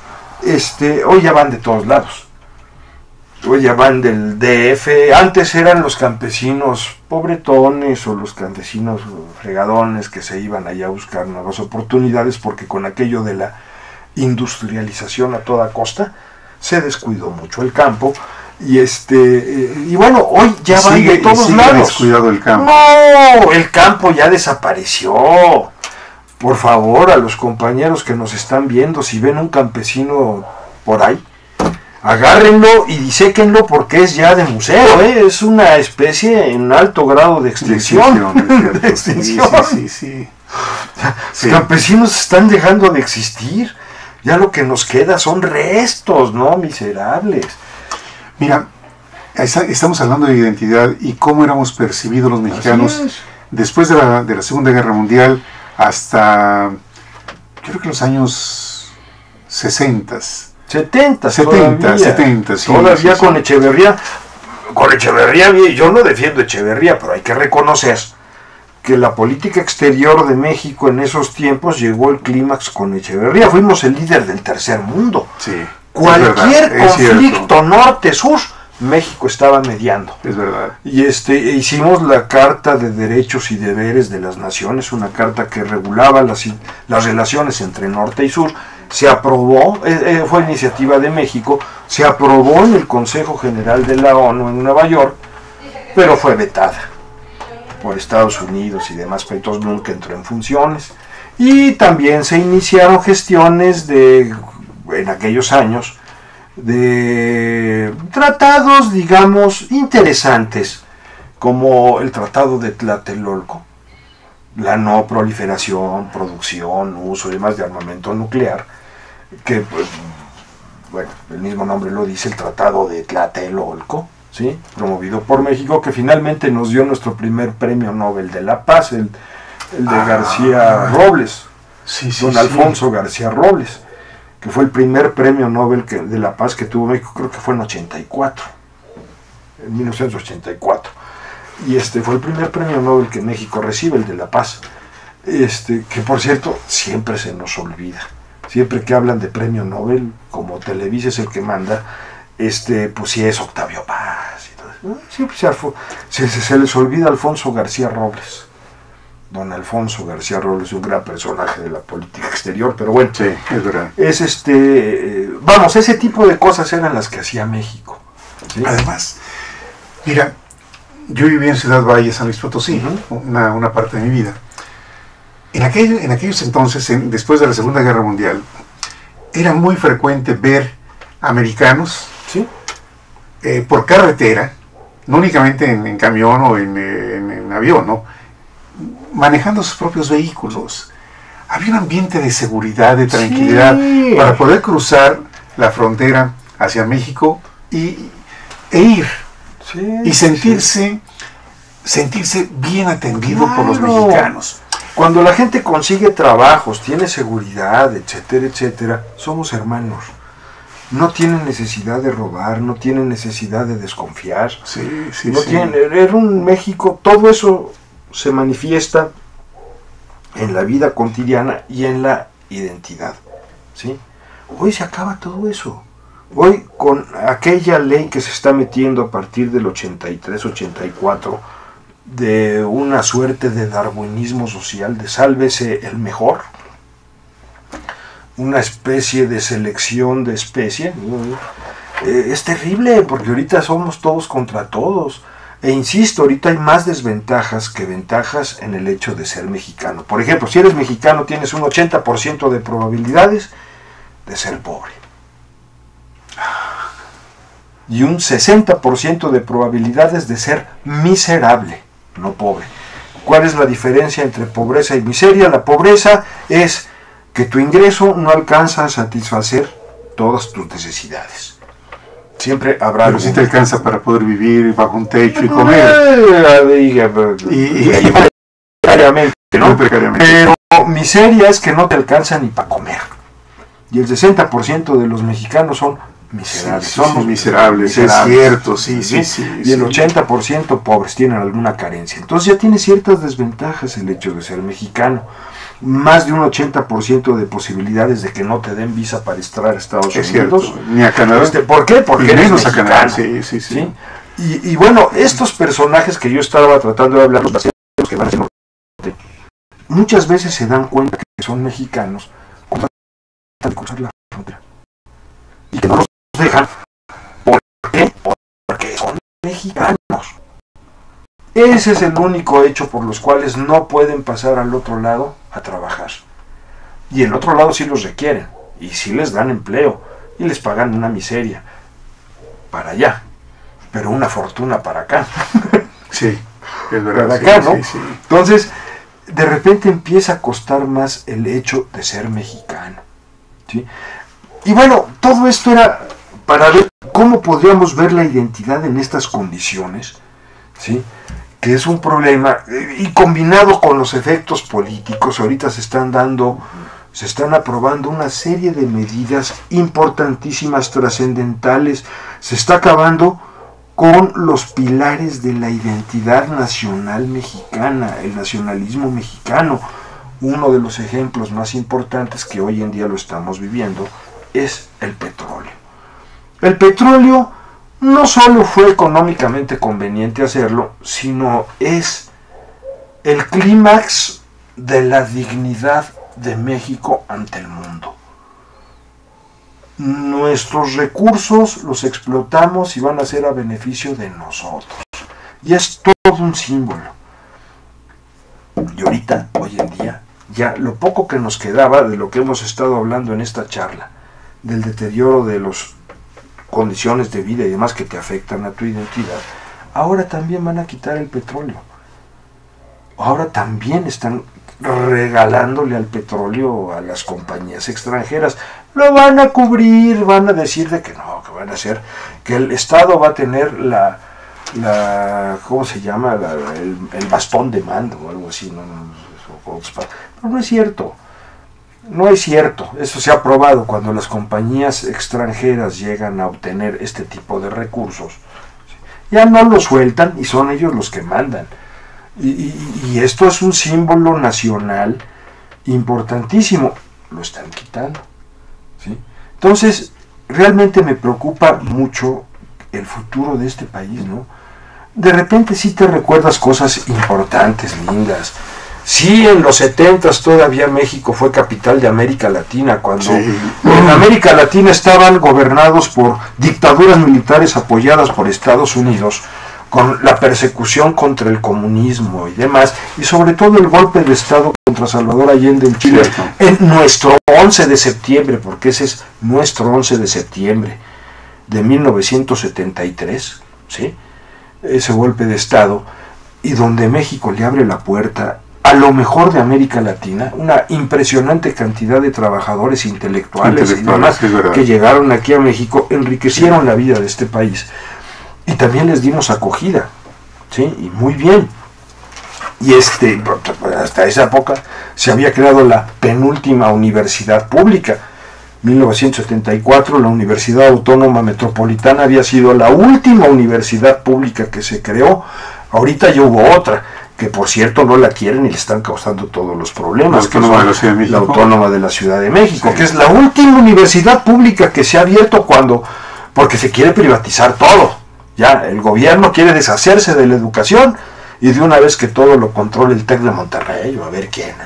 hoy ya van de todos lados. Hoy ya van del DF. Antes eran los campesinos pobretones o los campesinos fregadones que se iban allá a buscar nuevas oportunidades, porque con aquello de la industrialización a toda costa se descuidó mucho el campo. Y bueno, hoy ya van de todos lados. Descuidado el campo. No, el campo ya desapareció. Por favor, a los compañeros que nos están viendo, si ven un campesino por ahí, agárrenlo y diséquenlo, porque es ya de museo, es una especie en alto grado de extinción. De extinción. Sí. Los campesinos están dejando de existir. Ya lo que nos queda son restos, ¿no? Miserables. Mira, estamos hablando de identidad y cómo éramos percibidos los mexicanos después de la Segunda Guerra Mundial hasta, yo creo que los años 60. 70, sí. Todavía con Echeverría. Con Echeverría, yo no defiendo Echeverría, pero hay que reconocer que la política exterior de México en esos tiempos llegó al clímax con Echeverría. Fuimos el líder del tercer mundo. Sí. Cualquier conflicto norte-sur México estaba mediando. Es verdad. Y hicimos la Carta de Derechos y Deberes de las Naciones, una carta que regulaba las relaciones entre norte y sur. Se aprobó, fue iniciativa de México, se aprobó en el Consejo General de la ONU en Nueva York, pero fue vetada por Estados Unidos y demás países, nunca entró en funciones. Y también se iniciaron gestiones en aquellos años, de tratados, digamos, interesantes, como el Tratado de Tlatelolco, la no proliferación, producción, uso y demás de armamento nuclear, que, pues, bueno, el mismo nombre lo dice, el Tratado de Tlatelolco, ¿sí?, promovido por México, que finalmente nos dio nuestro primer premio Nobel de la Paz, el de García Robles, don Alfonso García Robles, que fue el primer premio Nobel de la Paz que tuvo México, creo que fue en 1984. Y fue el primer premio Nobel que México recibe, el de la Paz. Que por cierto, siempre se nos olvida. Siempre que hablan de premio Nobel, como Televisa es el que manda, pues sí es Octavio Paz. Y todo. Siempre se les olvida Alfonso García Robles. Don Alfonso García Robles, un gran personaje de la política exterior, pero bueno, sí, es verdad. Vamos, ese tipo de cosas eran las que hacía México, ¿sí? Además, mira, yo viví en Ciudad Valle, San Luis Potosí, una parte de mi vida. En aquellos entonces, después de la Segunda Guerra Mundial, era muy frecuente ver americanos, ¿sí?, por carretera, no únicamente en camión o en avión, ¿no?, manejando sus propios vehículos. Había un ambiente de seguridad, de tranquilidad, sí, para poder cruzar la frontera hacia México e ir, sí, y sentirse bien atendido, claro, por los mexicanos. Cuando la gente consigue trabajos, tiene seguridad, etcétera, etcétera, somos hermanos. No tienen necesidad de robar, no tienen necesidad de desconfiar. Sí, Era un México, todo eso se manifiesta en la vida cotidiana y en la identidad, ¿sí? Hoy se acaba todo eso. Hoy, con aquella ley que se está metiendo a partir del 83-84, de una suerte de darwinismo social, de sálvese el mejor, una especie de selección de especie, es terrible, porque ahorita somos todos contra todos. E insisto, ahorita hay más desventajas que ventajas en el hecho de ser mexicano. Por ejemplo, si eres mexicano tienes un 80% de probabilidades de ser pobre. Y un 60% de probabilidades de ser miserable, no pobre. ¿Cuál es la diferencia entre pobreza y miseria? La pobreza es que tu ingreso no alcanza a satisfacer todas tus necesidades. Siempre habrá... Pero si te alcanza para poder vivir bajo un techo y comer. ¿No? Pero miseria es que no te alcanza ni para comer. Y el 60% de los mexicanos son miserables. Somos miserables, es cierto, sí. Y el 80% pobres, tienen alguna carencia. Entonces ya tiene ciertas desventajas el hecho de ser mexicano. Más de un 80% de posibilidades de que no te den visa para entrar a Estados Unidos. Cierto. Ni a Canadá. ¿Por qué? Porque eres menos mexicano. A Canadá. Sí. Y bueno, estos personajes que yo estaba tratando de hablar, los que van a ser norte, muchas veces se dan cuenta que son mexicanos cuando tratan de cruzar la frontera. Y que no los dejan. ¿Por qué? Porque son mexicanos. Ese es el único hecho por los cuales no pueden pasar al otro lado a trabajar. Y el otro lado sí los requieren, y sí les dan empleo, y les pagan una miseria para allá, pero una fortuna para acá. Sí, es verdad. Para acá, ¿no? Sí. Entonces, de repente empieza a costar más el hecho de ser mexicano, ¿sí? Y bueno, todo esto era para ver cómo podríamos ver la identidad en estas condiciones, ¿sí?, que es un problema, y combinado con los efectos políticos, ahorita se están aprobando una serie de medidas importantísimas, trascendentales, se está acabando con los pilares de la identidad nacional mexicana, el nacionalismo mexicano. Uno de los ejemplos más importantes que hoy en día lo estamos viviendo es el petróleo. El petróleo no solo fue económicamente conveniente hacerlo, sino es el clímax de la dignidad de México ante el mundo. Nuestros recursos los explotamos y van a ser a beneficio de nosotros. Y es todo un símbolo. Y ahorita, hoy en día, ya lo poco que nos quedaba de lo que hemos estado hablando en esta charla, del deterioro de las condiciones de vida y demás que te afectan a tu identidad, ahora también van a quitar el petróleo. Ahora también están regalándole al petróleo a las compañías extranjeras. Lo van a cubrir, van a decir de que no, que van a hacer, que el Estado va a tener ¿cómo se llama? El bastón de mando o algo así, pero no es cierto. No es cierto, eso se ha probado cuando las compañías extranjeras llegan a obtener este tipo de recursos. Ya no lo sueltan y son ellos los que mandan. Y esto es un símbolo nacional importantísimo. Lo están quitando, ¿sí? Entonces, realmente me preocupa mucho el futuro de este país, ¿no? De repente sí te recuerdas cosas importantes, lindas. Sí, en los 70s todavía México fue capital de América Latina, cuando en América Latina estaban gobernados por dictaduras militares apoyadas por Estados Unidos, con la persecución contra el comunismo y demás, y sobre todo el golpe de Estado contra Salvador Allende en Chile, en nuestro 11 de septiembre, porque ese es nuestro 11 de septiembre de 1973, ¿sí? Ese golpe de Estado, y donde México le abre la puerta a lo mejor de América Latina, una impresionante cantidad de trabajadores intelectuales y demás que llegaron aquí a México, enriquecieron la vida de este país. Y también les dimos acogida, ¿sí? Y muy bien. Y hasta esa época se había creado la penúltima universidad pública. 1974, la Universidad Autónoma Metropolitana había sido la última universidad pública que se creó. Ahorita ya hubo otra, que por cierto no la quieren y le están causando todos los problemas, la Autónoma de la Ciudad de México, sí, que es la última universidad pública que se ha abierto porque se quiere privatizar todo. Ya, el gobierno quiere deshacerse de la educación y de una vez que todo lo controle el TEC de Monterrey, o a ver quién,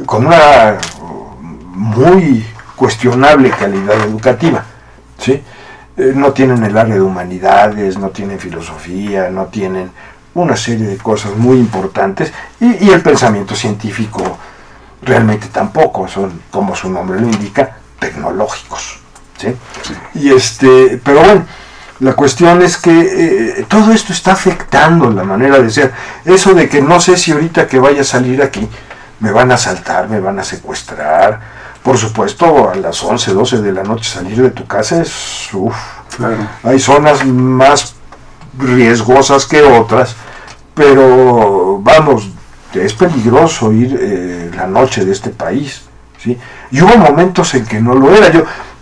con una muy cuestionable calidad educativa, ¿sí? No tienen el área de humanidades, no tienen filosofía, no tienen una serie de cosas muy importantes, y el pensamiento científico realmente tampoco, son, como su nombre lo indica, tecnológicos, ¿sí? Sí. Pero bueno, la cuestión es que todo esto está afectando la manera de ser. Eso de que no sé si ahorita que vaya a salir aquí me van a asaltar, me van a secuestrar. Por supuesto, a las 11, 12 de la noche salir de tu casa es... claro. Hay zonas más riesgosas que otras, pero vamos, es peligroso ir la noche de este país, ¿sí? Y hubo momentos en que no lo era.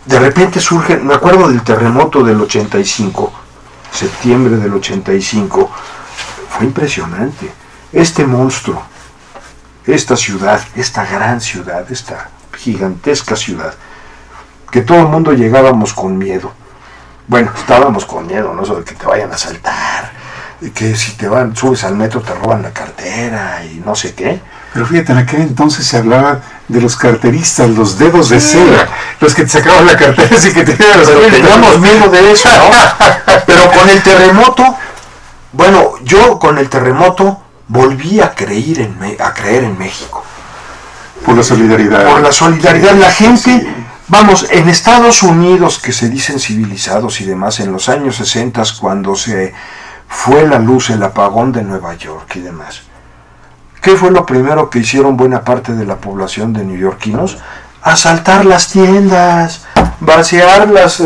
De repente surge, me acuerdo del terremoto del 85, septiembre del 85, fue impresionante. Este monstruo, esta ciudad, esta gran ciudad, esta gigantesca ciudad, que todo el mundo llegábamos con miedo. Bueno, estábamos con miedo, ¿no? Sobre que te vayan a asaltar, y que si subes al metro te roban la cartera y no sé qué. Pero fíjate, en aquel entonces se hablaba de los carteristas, los dedos de seda, los que te sacaban la cartera y que te quedaban los carteras. Teníamos miedo de eso, ¿no? Pero con el terremoto, bueno, yo con el terremoto volví a creer en México. Por la solidaridad. Por la solidaridad. La gente, sí. Vamos, en Estados Unidos, que se dicen civilizados y demás, en los años 60, cuando se fue la luz, el apagón de Nueva York y demás, ¿qué fue lo primero que hicieron buena parte de la población de neoyorquinos? Asaltar las tiendas, vaciar las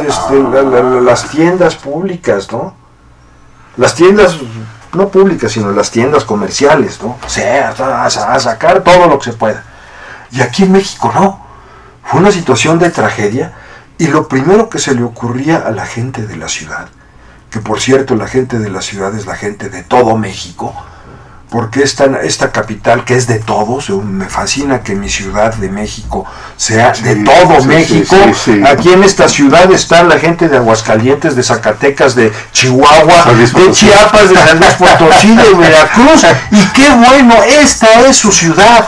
tiendas públicas, ¿no? Las tiendas, no públicas, sino las tiendas comerciales, ¿no? O sea, a sacar todo lo que se pueda. Y aquí en México no. Fue una situación de tragedia, y lo primero que se le ocurría a la gente de la ciudad, que por cierto la gente de la ciudad es la gente de todo México, porque esta capital que es de todos, me fascina que mi ciudad de México sea de todo México. Aquí en esta ciudad está la gente de Aguascalientes, de Zacatecas, de Chihuahua, de Chiapas, de San Luis Potosí, de Veracruz, y qué bueno, esta es su ciudad.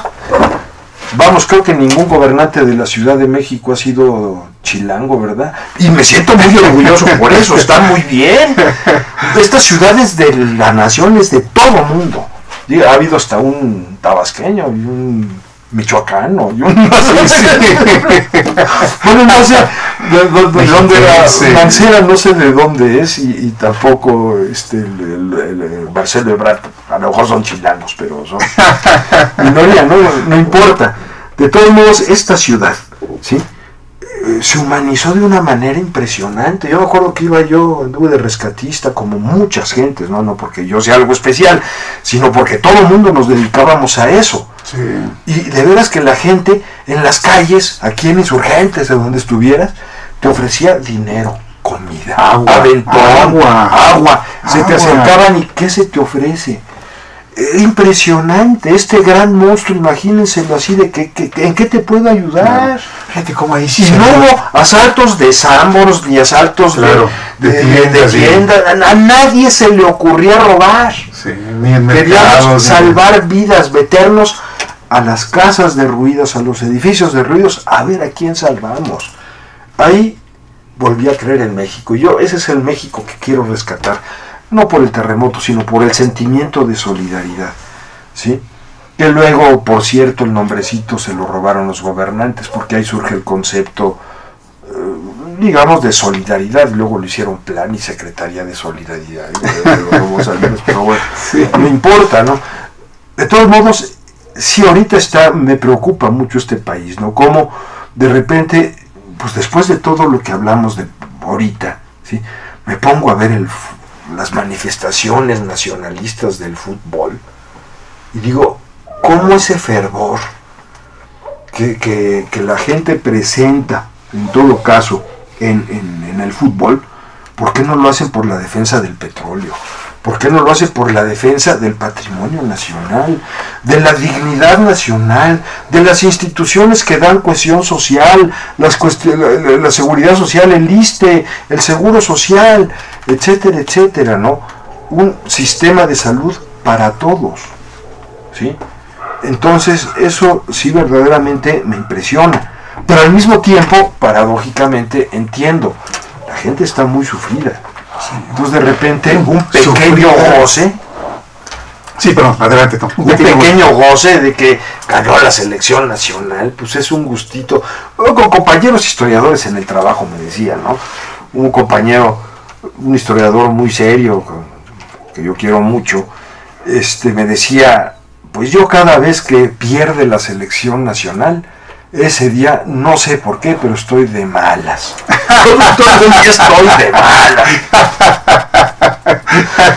Vamos, creo que ningún gobernante de la Ciudad de México ha sido chilango, ¿verdad? Y me siento muy orgulloso por eso, está muy bien. Esta ciudad es de la nación, es de todo mundo. Ha habido hasta un tabasqueño y un michoacano y un... Bueno, no sé de dónde era Mancera, no sé de dónde es, y tampoco el Marcelo Ebrard, a lo mejor son chilangos, pero son minoría, no importa. De todos modos, esta ciudad, ¿sí?, se humanizó de una manera impresionante. Yo me acuerdo que anduve de rescatista como muchas gentes, no porque yo sea algo especial, sino porque todo el mundo nos dedicábamos a eso. Sí. Y de veras que la gente en las calles, aquí en Insurgentes, de donde estuvieras, te ofrecía dinero, comida, aventón, agua. Se te acercaban y ¿qué se te ofrece? Impresionante, este gran monstruo, imagínenselo así, de ¿en qué te puedo ayudar? Fíjate cómo ahí sí. Y no hubo asaltos de Sambors ni asaltos de tiendas, a nadie se le ocurría robar. Sí, ni en queríamos salvar vidas, meternos a las casas derruidas, a los edificios derruidos, a ver a quién salvamos. Ahí volví a creer en México. Ese es el México que quiero rescatar. No por el terremoto, sino por el sentimiento de solidaridad, ¿sí? Que luego, por cierto, el nombrecito se lo robaron los gobernantes, porque ahí surge el concepto, digamos, de solidaridad. Luego lo hicieron Plan y Secretaría de Solidaridad, pero bueno, sí, no importa, ¿no? De todos modos, sí, ahorita me preocupa mucho este país, ¿no? Cómo de repente, pues después de todo lo que hablamos de ahorita, ¿sí?, me pongo a ver las manifestaciones nacionalistas del fútbol y digo, ¿cómo ese fervor que la gente presenta, en todo caso, en el fútbol, ¿por qué no lo hacen por la defensa del petróleo? ¿Por qué no lo hacen por la defensa del patrimonio nacional, de la dignidad nacional, de las instituciones que dan cohesión social, la seguridad social, el ISSSTE, el seguro social, etcétera, etcétera, ¿no? Un sistema de salud para todos, ¿sí? Entonces, eso sí verdaderamente me impresiona. Pero al mismo tiempo, paradójicamente, entiendo, la gente está muy sufrida. Entonces de repente un pequeño goce, adelante, Tom. un pequeño goce de que ganó la selección nacional, pues es un gustito. Con compañeros historiadores en el trabajo me decían, ¿no? Un compañero, un historiador muy serio, que yo quiero mucho, me decía, pues yo cada vez que pierde la selección nacional, ese día, no sé por qué, pero estoy de malas. Todo el día estoy de malas.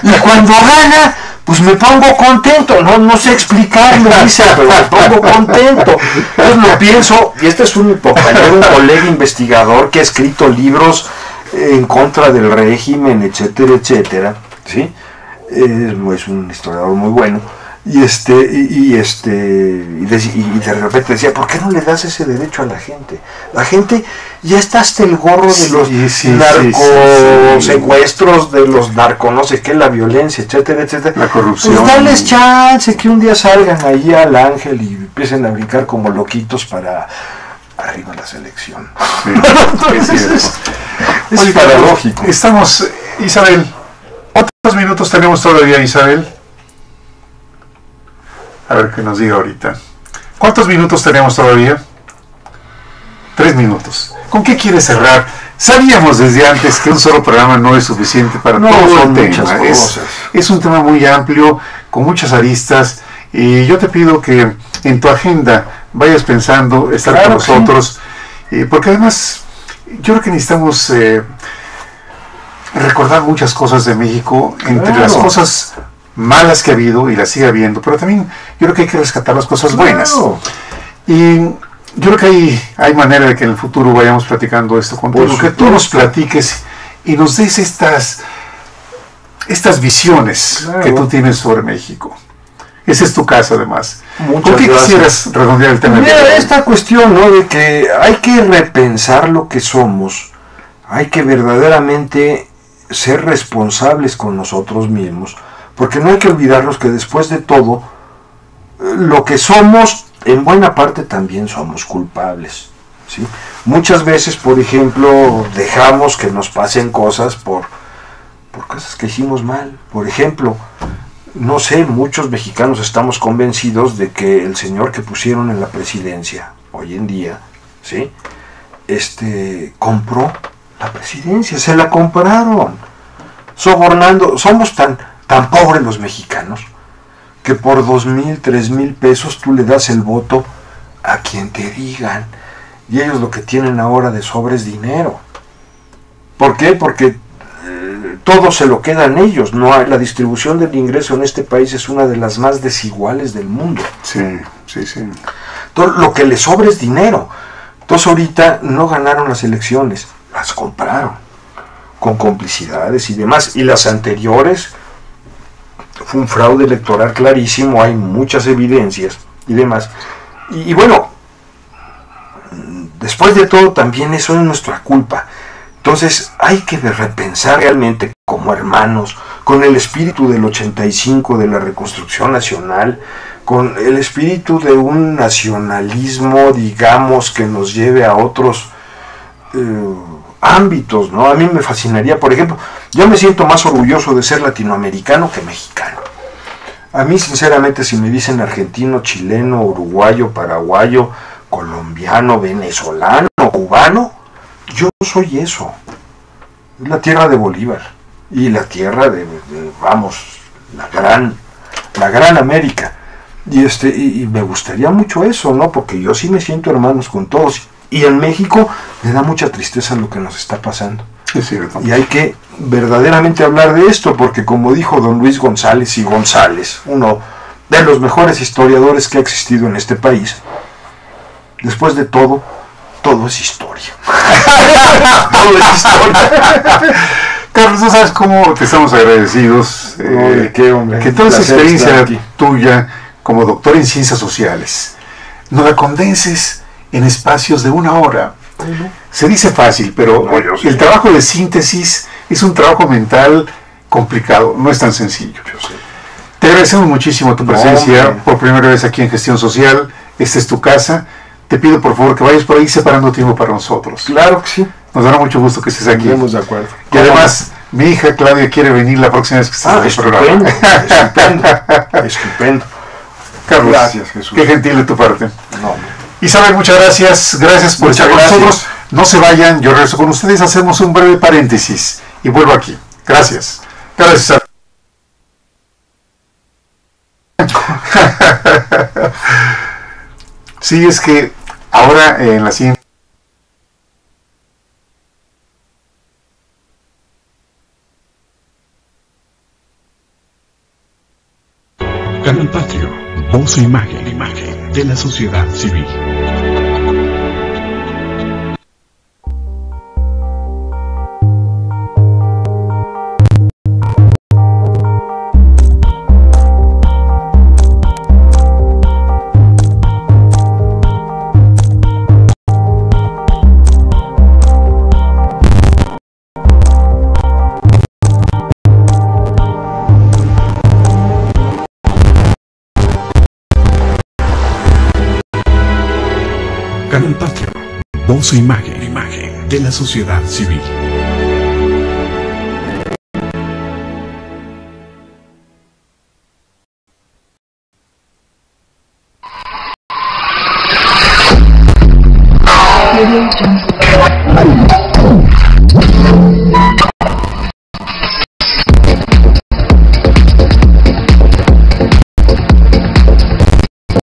Y cuando gana, pues me pongo contento. No sé explicarlo, dice, pero me pongo contento. Entonces lo pienso, y este es un compañero, un colega investigador que ha escrito libros en contra del régimen, etcétera, etcétera, ¿sí? Es un historiador muy bueno. Y de repente decía, ¿por qué no le das ese derecho a la gente? La gente ya está hasta el gorro de los secuestros, de los narcos, no sé qué, la violencia, etcétera, etcétera. La corrupción. Pues dales chance que un día salgan ahí al Ángel y empiecen a brincar como loquitos para arriba la selección. Sí, es paradójico. Estamos, Isabel, ¿cuántos minutos tenemos todavía, Isabel? A ver qué nos diga ahorita. ¿Cuántos minutos tenemos todavía? 3 minutos. ¿Con qué quieres cerrar? Sabíamos desde antes que un solo programa no es suficiente para todo el tema. Es un tema muy amplio, con muchas aristas, y yo te pido que en tu agenda vayas pensando, estar con nosotros, porque además yo creo que necesitamos recordar muchas cosas de México, entre las cosas malas que ha habido y las sigue habiendo, pero también yo creo que hay que rescatar las cosas buenas. Y yo creo que hay manera de que en el futuro vayamos platicando esto contigo, que tú nos platiques y nos des estas visiones que tú tienes sobre México. Esa es tu casa, además. Muchas ¿Por qué gracias. quisieras redondear el tema? Mira, esta cuestión, ¿no?, de que hay que repensar lo que somos, hay que verdaderamente ser responsables con nosotros mismos, porque no hay que olvidarnos que después de todo, lo que somos, en buena parte también somos culpables, ¿sí? Muchas veces, por ejemplo, dejamos que nos pasen cosas por cosas que hicimos mal. Por ejemplo, no sé, muchos mexicanos estamos convencidos de que el señor que pusieron en la presidencia hoy en día, ¿sí?, compró la presidencia, se la compraron, sobornando. Somos tan pobres los mexicanos que por 2,000, 3,000 pesos tú le das el voto a quien te digan, y ellos lo que tienen ahora de sobra es dinero. ¿Por qué? Porque todo se lo quedan ellos. No hay, la distribución del ingreso en este país es una de las más desiguales del mundo. Sí. Todo lo que les sobra es dinero. Entonces ahorita no ganaron las elecciones, las compraron con complicidades y demás, y las anteriores fue un fraude electoral clarísimo, hay muchas evidencias y demás, y bueno, después de todo también eso es nuestra culpa. Entonces hay que repensar realmente como hermanos, con el espíritu del 85 de la reconstrucción nacional, con el espíritu de un nacionalismo, digamos, que nos lleve a otros ámbitos, ¿no? A mí me fascinaría, por ejemplo, yo me siento más orgulloso de ser latinoamericano que mexicano. A mí, sinceramente, si me dicen argentino, chileno, uruguayo, paraguayo, colombiano, venezolano, cubano, yo soy eso. Es la tierra de Bolívar y la tierra de vamos, la gran América. Y me gustaría mucho eso, ¿no? Porque yo sí me siento hermanos con todos. Y en México me da mucha tristeza lo que nos está pasando. Es cierto. Y hay que verdaderamente hablar de esto, porque como dijo don Luis González y González, uno de los mejores historiadores que ha existido en este país, después de todo es historia. Todo es historia. Carlos, ¿no sabes cómo te estamos agradecidos? ¿Qué, hombre? Que toda esa Placer estar experiencia aquí. tuya como doctor en ciencias sociales nos la condenses en espacios de 1 hora. Se dice fácil, pero No, yo sé. el trabajo de síntesis es un trabajo mental complicado, no es tan sencillo. Yo sé. Te agradecemos muchísimo tu presencia hombre. por primera vez aquí en Gestión Social. Esta es tu casa. Te pido por favor que vayas por ahí separando tiempo para nosotros. Claro que sí. Nos dará mucho gusto que estés aquí. Estamos de acuerdo. Y además, mi hija Claudia quiere venir la próxima vez que estés en el programa. Estupendo. Carlos, Gracias, Jesús. qué gentil de tu parte. No, hombre. Isabel, muchas gracias. Gracias por Muchas estar con gracias. nosotros. No se vayan, yo regreso con ustedes. Hacemos un breve paréntesis y vuelvo aquí. Gracias. Gracias, Isabel. Sí, es que ahora en la siguiente... Canal Patrio, voz e imagen de la sociedad civil. Canal Patrio, voz e imagen de la sociedad civil. Radio Jungle.